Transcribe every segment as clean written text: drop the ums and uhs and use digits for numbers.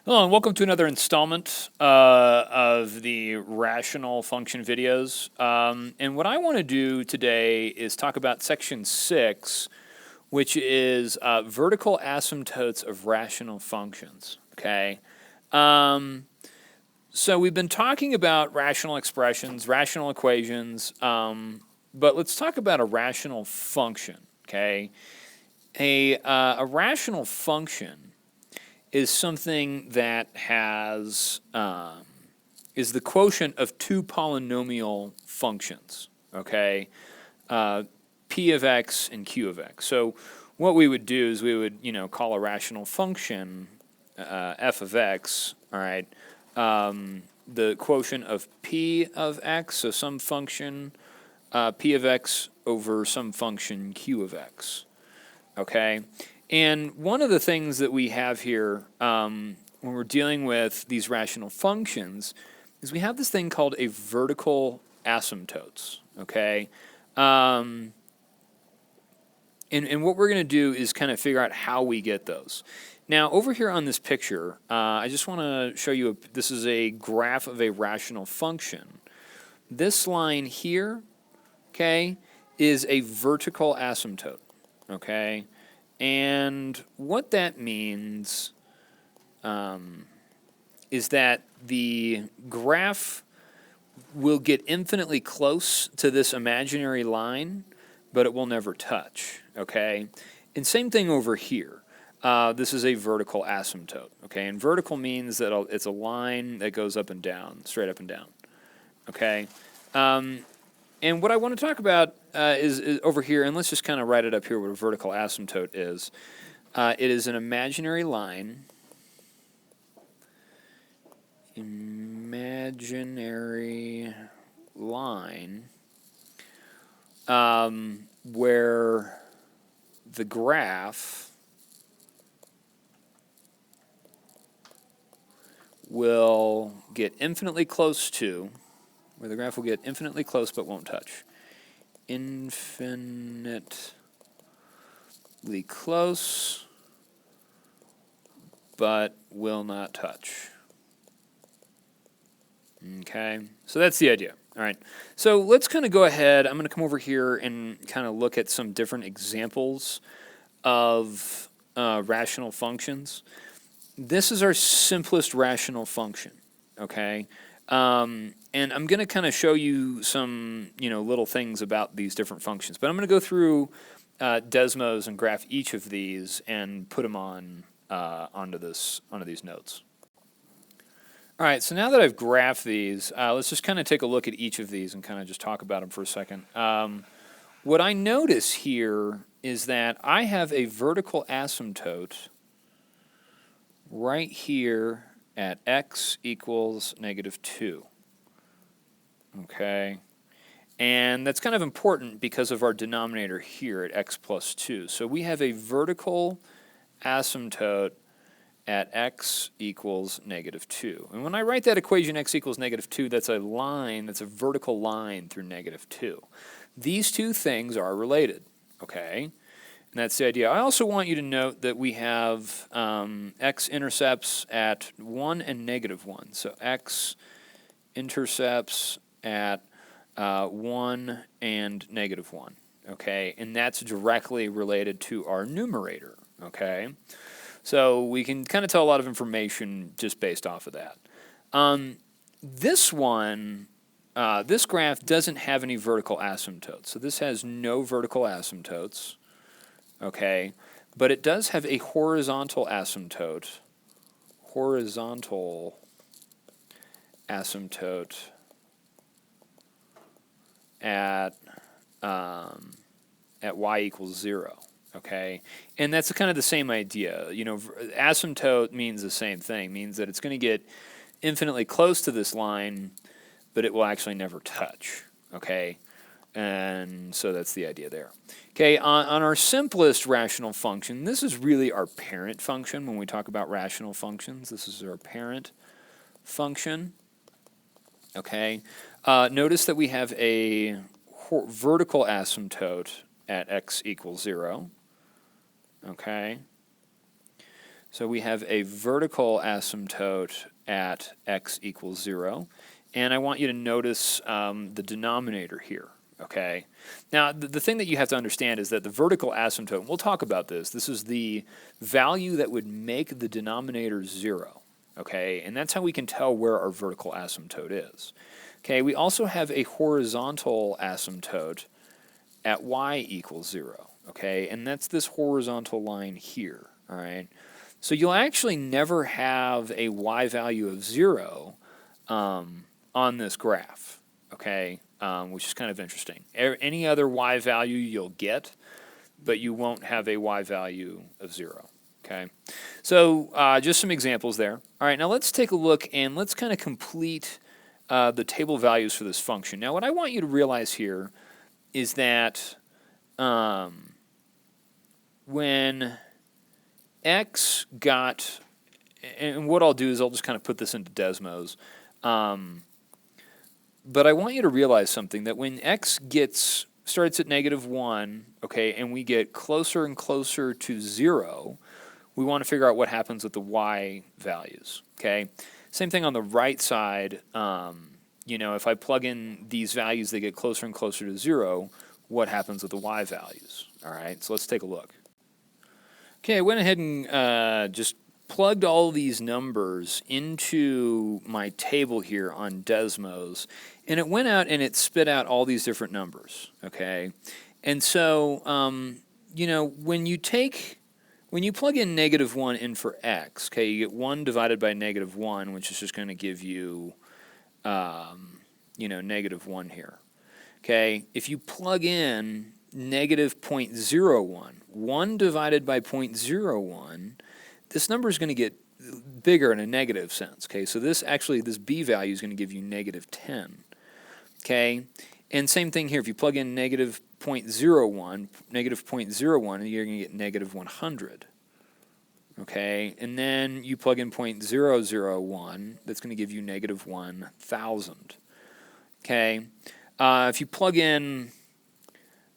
Hello, and welcome to another installment of the rational function videos. And what I want to do today is talk about section 6, which is vertical asymptotes of rational functions. Okay. So we've been talking about rational expressions, rational equations, but let's talk about a rational function. Okay. A rational function is something that has is the quotient of two polynomial functions, okay, p of x and q of x. So what we would do is we would, call a rational function f of x, all right, the quotient of p of x, so some function p of x over some function q of x, okay. And one of the things that we have here when we're dealing with these rational functions is we have this thing called a vertical asymptotes, okay? And what we're going to do is kind of figure out how we get those. Now, over here on this picture, I just want to show you, this is a graph of a rational function. This line here, okay, is a vertical asymptote, okay? And what that means is that the graph will get infinitely close to this imaginary line, but it will never touch, okay? And same thing over here. This is a vertical asymptote, okay? And vertical means that it's a line that goes up and down, straight up and down, okay? And what I want to talk about is over here, and let's just kind of write it up here what a vertical asymptote is. It is an imaginary line, where the graph will get infinitely close to, where the graph will get infinitely close but won't touch. Infinitely close but will not touch. Okay, so that's the idea. All right, so let's kind of go ahead. I'm going to come over here and kind of look at some different examples of rational functions. This is our simplest rational function, okay? And I'm going to kind of show you some, little things about these different functions. But I'm going to go through Desmos and graph each of these and put them onto these notes. All right, so now that I've graphed these, let's just kind of take a look at each of these and kind of just talk about them for a second. What I notice here is that I have a vertical asymptote right here at x equals -2, okay? And that's kind of important because of our denominator here at x plus 2. So we have a vertical asymptote at x equals -2. And when I write that equation x equals -2, that's a line, that's a vertical line through -2. These two things are related, okay? And that's the idea. I also want you to note that we have x-intercepts at 1 and -1. So x-intercepts at 1 and -1, okay? And that's directly related to our numerator, okay? So we can kind of tell a lot of information just based off of that. This one, this graph doesn't have any vertical asymptotes. So this has no vertical asymptotes, okay? But it does have a horizontal asymptote. At y equals 0. Okay, and that's kind of the same idea. Asymptote means the same thing, means that it's going to get infinitely close to this line, but it will actually never touch, okay? And so that's the idea there. Okay, on our simplest rational function, this is really our parent function when we talk about rational functions. This is our parent function, okay? Notice that we have a vertical asymptote at x equals 0. Okay, So we have a vertical asymptote at x equals 0. And I want you to notice the denominator here, okay? Now, the thing that you have to understand is that the vertical asymptote, and we'll talk about this is the value that would make the denominator 0, okay? And that's how we can tell where our vertical asymptote is. Okay, we also have a horizontal asymptote at y equals 0, okay? And that's this horizontal line here, all right? So you'll actually never have a y value of 0 on this graph, okay, which is kind of interesting. Any other y value you'll get, but you won't have a y value of 0, okay? So just some examples there. All right, now let's take a look and let's kind of complete the table values for this function. Now what I want you to realize here is that when x got, and what I'll do is I'll just kind of put this into Desmos, but I want you to realize something, that when x starts at -1, okay, and we get closer and closer to 0, we want to figure out what happens with the y values, okay? Same thing on the right side, you know, if I plug in these values, they get closer and closer to 0, what happens with the y values, all right? So let's take a look. Okay, I went ahead and just plugged all these numbers into my table here on Desmos, and it went out and it spit out all these different numbers, okay? And so, you know, when you plug in -1 in for x, okay, you get 1 divided by -1, which is just going to give you, you know, -1 here, okay? If you plug in -0.01, 1 divided by 0.01, this number is going to get bigger in a negative sense, okay? So this b value is going to give you -10, okay? And same thing here, if you plug in -0.01, and you're going to get -100, okay? And then you plug in 0.001, that's going to give you -1000, okay? If you plug in,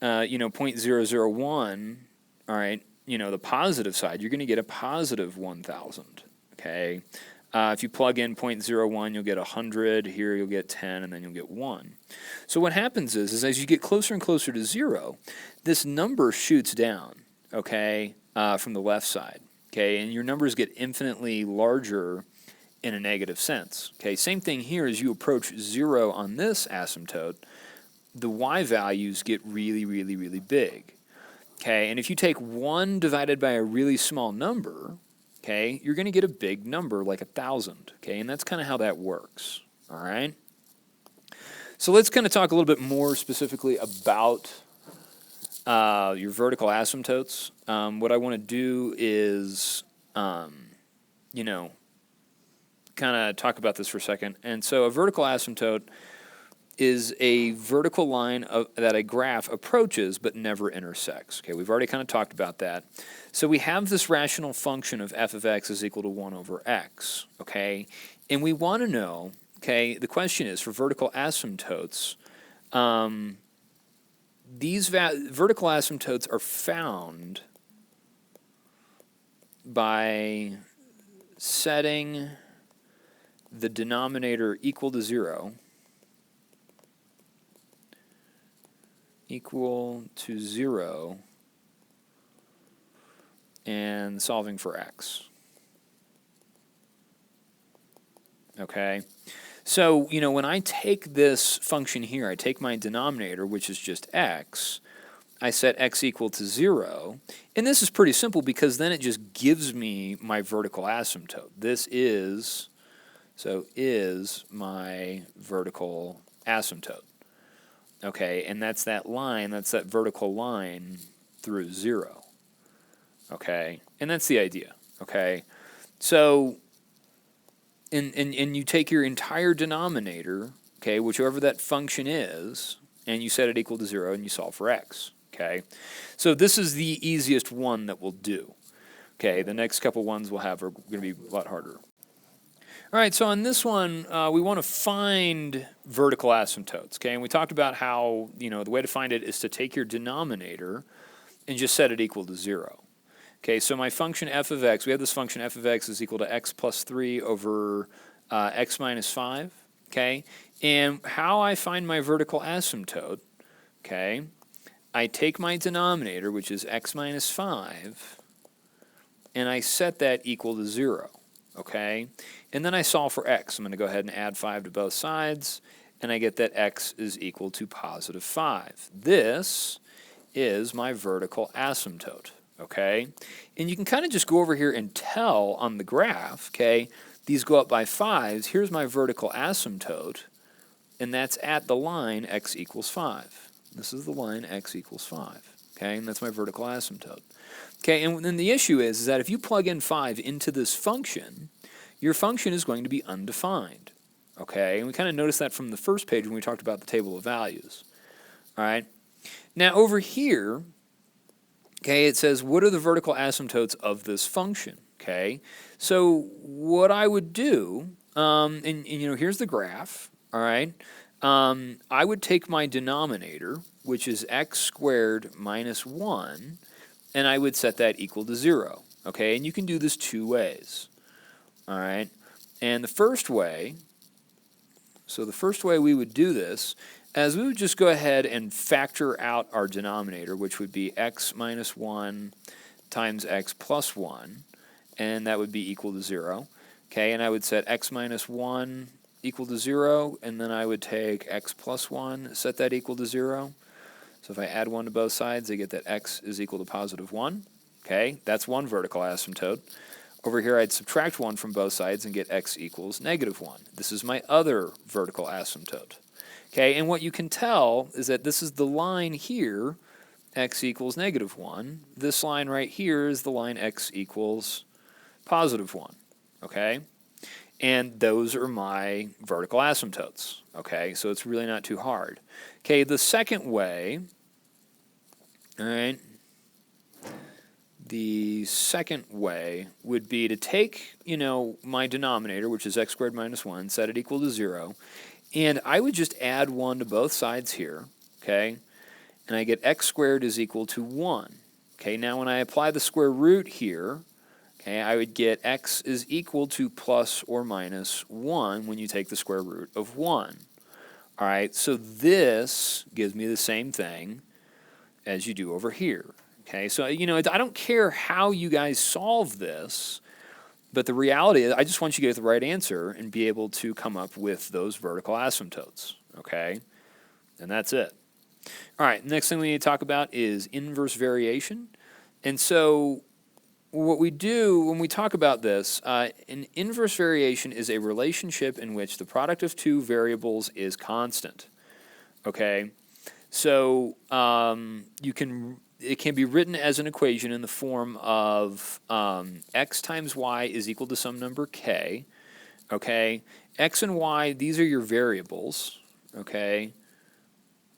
you know, 0.001, all right, you know, the positive side, you're going to get a positive 1000, okay? If you plug in 0.01, you'll get 100, here you'll get 10, and then you'll get 1. So what happens is as you get closer and closer to 0, this number shoots down, okay, from the left side, okay? And your numbers get infinitely larger in a negative sense, okay? Same thing here, as you approach 0 on this asymptote, the y values get really, really, really big. Okay, and if you take 1 divided by a really small number, okay, you're going to get a big number like 1,000, okay, and that's kind of how that works, all right? So let's kind of talk a little bit more specifically about your vertical asymptotes. What I want to do is, you know, kind of talk about this for a second. And so a vertical asymptote is a vertical line that a graph approaches but never intersects. Okay, we've already kind of talked about that. So we have this rational function of f of x is equal to 1 over x, okay? And we want to know, okay, the question is, for vertical asymptotes, these vertical asymptotes are found by setting the denominator equal to 0, and solving for x. Okay, so you know, when I take this function here, I take my denominator, which is just x, I set x equal to 0, and this is pretty simple because then it just gives me my vertical asymptote. This is my vertical asymptote. Okay, and that's that line, that's that vertical line through 0. Okay, and that's the idea. Okay, so and you take your entire denominator, okay, whichever that function is, and you set it equal to 0 and you solve for x. Okay, so this is the easiest one that we'll do. Okay, the next couple ones we'll have are going to be a lot harder. All right, so on this one, we want to find vertical asymptotes, okay? And we talked about how, you know, the way to find it is to take your denominator and just set it equal to 0, Okay, so my function f of x, we have this function f of x is equal to x plus 3 over x minus 5, okay? And how I find my vertical asymptote, okay, I take my denominator, which is x minus 5, and I set that equal to 0, okay? And then I solve for x. I'm going to go ahead and add 5 to both sides, and I get that x is equal to positive 5. This is my vertical asymptote, okay? And you can kind of just go over here and tell on the graph, okay, these go up by 5s. Here's my vertical asymptote, and that's at the line x equals 5. This is the line x equals 5, okay? And that's my vertical asymptote. Okay, and then the issue is that if you plug in 5 into this function, your function is going to be undefined, okay? And we kind of noticed that from the first page when we talked about the table of values, all right? Now over here, okay, it says, what are the vertical asymptotes of this function, okay? So what I would do, and you know, here's the graph, all right? I would take my denominator, which is x squared minus 1, and I would set that equal to 0, okay? And you can do this two ways, all right? And the first way, so the first way we would do this is we would just go ahead and factor out our denominator, which would be x minus 1 times x plus 1, and that would be equal to 0, okay? And I would set x minus 1 equal to 0, and then I would take x plus 1, set that equal to 0. So if I add 1 to both sides, I get that x is equal to positive 1. Okay, that's one vertical asymptote. Over here, I'd subtract 1 from both sides and get x equals negative 1. This is my other vertical asymptote. Okay, and what you can tell is that this is the line here, x equals negative 1. This line right here is the line x equals positive 1. Okay? And those are my vertical asymptotes, okay? So it's really not too hard. Okay, the second way, all right, the second way would be to take, you know, my denominator, which is x squared minus 1, set it equal to 0, and I would just add 1 to both sides here, okay? And I get x squared is equal to 1. Okay, now when I apply the square root here, okay, I would get x is equal to plus or minus 1 when you take the square root of 1. All right, so this gives me the same thing as you do over here. Okay, so, you know, I don't care how you guys solve this, but the reality is I just want you to get the right answer and be able to come up with those vertical asymptotes. Okay, and that's it. All right, next thing we need to talk about is inverse variation. And so what we do when we talk about this, an inverse variation is a relationship in which the product of two variables is constant. Okay, so it can be written as an equation in the form of x times y is equal to some number k. Okay, x and y, these are your variables. Okay,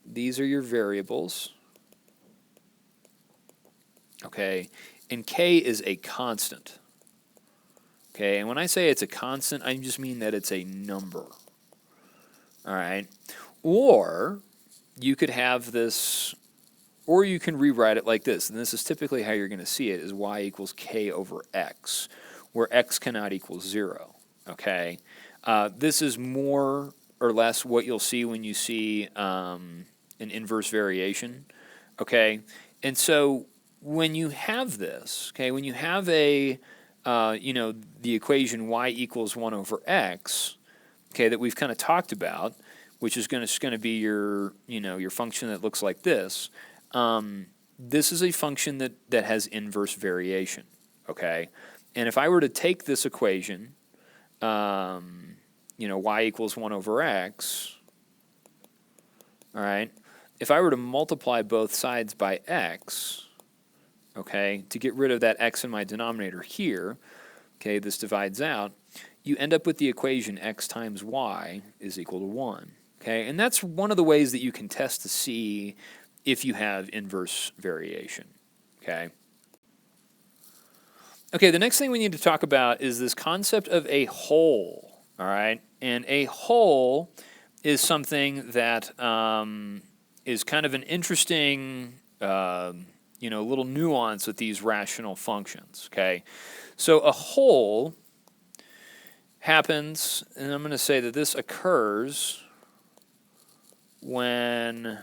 these are your variables. Okay. And k is a constant. Okay, and when I say it's a constant, I just mean that it's a number. All right, or you could have this, or you can rewrite it like this, and this is typically how you're going to see it, is y equals k over x, where x cannot equal 0. Okay, this is more or less what you'll see when you see an inverse variation. Okay, and so when you have this, okay, when you have a, you know, the equation y equals 1 over x, okay, that we've kind of talked about, which is going to be your, you know, your function that looks like this. This is a function that has inverse variation, okay? And if I were to take this equation, you know, y equals 1 over x, all right, if I were to multiply both sides by x, okay, to get rid of that x in my denominator here, okay, this divides out, you end up with the equation x times y is equal to 1, okay? And that's one of the ways that you can test to see if you have inverse variation, okay? Okay, the next thing we need to talk about is this concept of a hole, all right? And a hole is something that is kind of an interesting a little nuance with these rational functions, okay? So a whole happens, and I'm going to say that this occurs when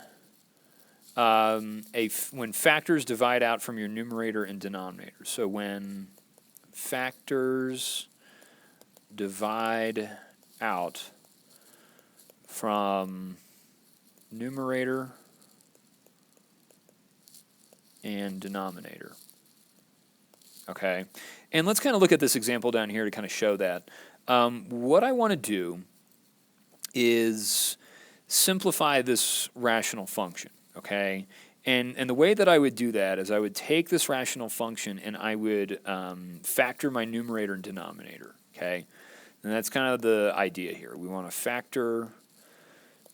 when factors divide out from your numerator and denominator. So when factors divide out from numerator and denominator. Okay, and let's kind of look at this example down here to kind of show that. What I want to do is simplify this rational function, okay? And the way that I would do that is I would take this rational function and I would factor my numerator and denominator, okay? And that's kind of the idea here. We want to factor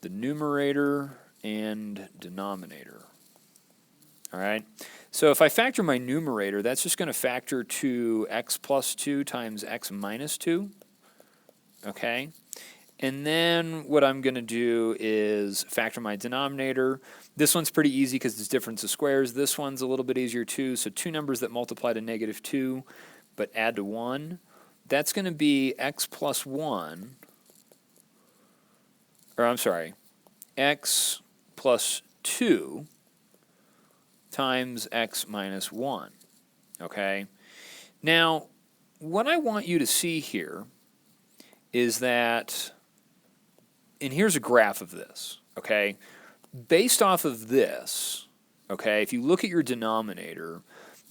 the numerator and denominator. All right, so if I factor my numerator, that's just going to factor to x plus 2 times x minus 2, okay? And then what I'm going to do is factor my denominator. This one's pretty easy because it's difference of squares. This one's a little bit easier too. So two numbers that multiply to negative 2 but add to 1. That's going to be x plus 1, or I'm sorry, x plus 2 times x minus 1, okay? Now, what I want you to see here is that, and here's a graph of this, okay? Based off of this, okay, if you look at your denominator,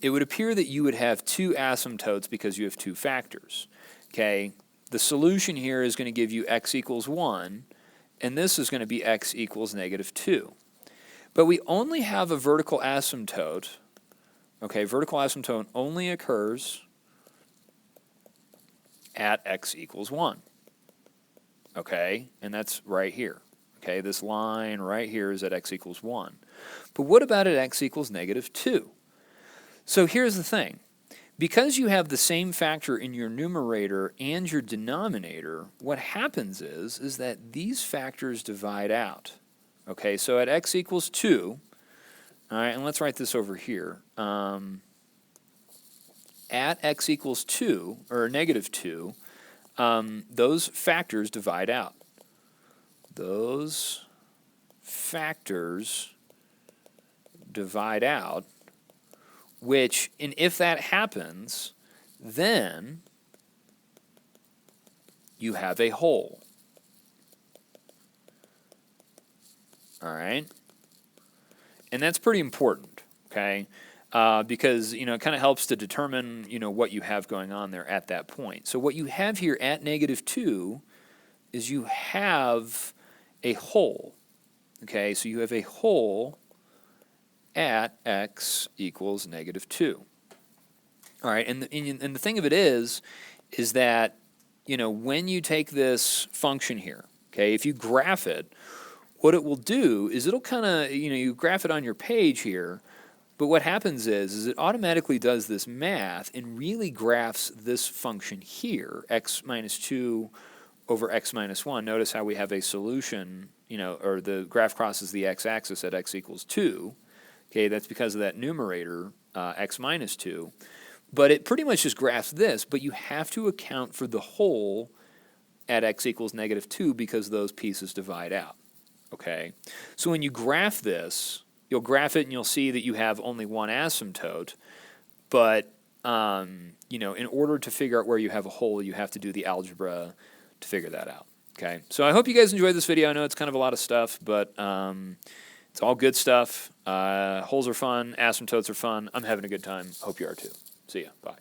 it would appear that you would have two asymptotes because you have two factors, okay? The solution here is going to give you x equals 1, and this is going to be x equals negative 2. But we only have a vertical asymptote, okay? Vertical asymptote only occurs at x equals 1, okay? And that's right here, okay? This line right here is at x equals 1. But what about at x equals negative 2? So here's the thing. Because you have the same factor in your numerator and your denominator, what happens is that these factors divide out. Okay, so at x equals 2, all right, and let's write this over here. At x equals 2, or negative 2, those factors divide out. Those factors divide out, which, and if that happens, then you have a whole. All right, and that's pretty important, okay, because, it kind of helps to determine, what you have going on there at that point. So what you have here at negative 2 is you have a whole, okay, so you have a whole at x equals negative 2. All right, and the thing of it is that, when you take this function here, okay, if you graph it, what it will do is it'll kind of, you graph it on your page here, but what happens is it automatically does this math and really graphs this function here, x minus 2 over x minus 1. Notice how we have a solution, or the graph crosses the x-axis at x equals 2. Okay, that's because of that numerator, x minus 2. But it pretty much just graphs this, but you have to account for the whole at x equals negative 2 because those pieces divide out. Okay, so when you graph this, you'll graph it and you'll see that you have only one asymptote, but in order to figure out where you have a whole, you have to do the algebra to figure that out. Okay, so I hope you guys enjoyed this video. I know it's kind of a lot of stuff, but it's all good stuff. Holes are fun, asymptotes are fun. I'm having a good time. Hope you are too. See ya. Bye.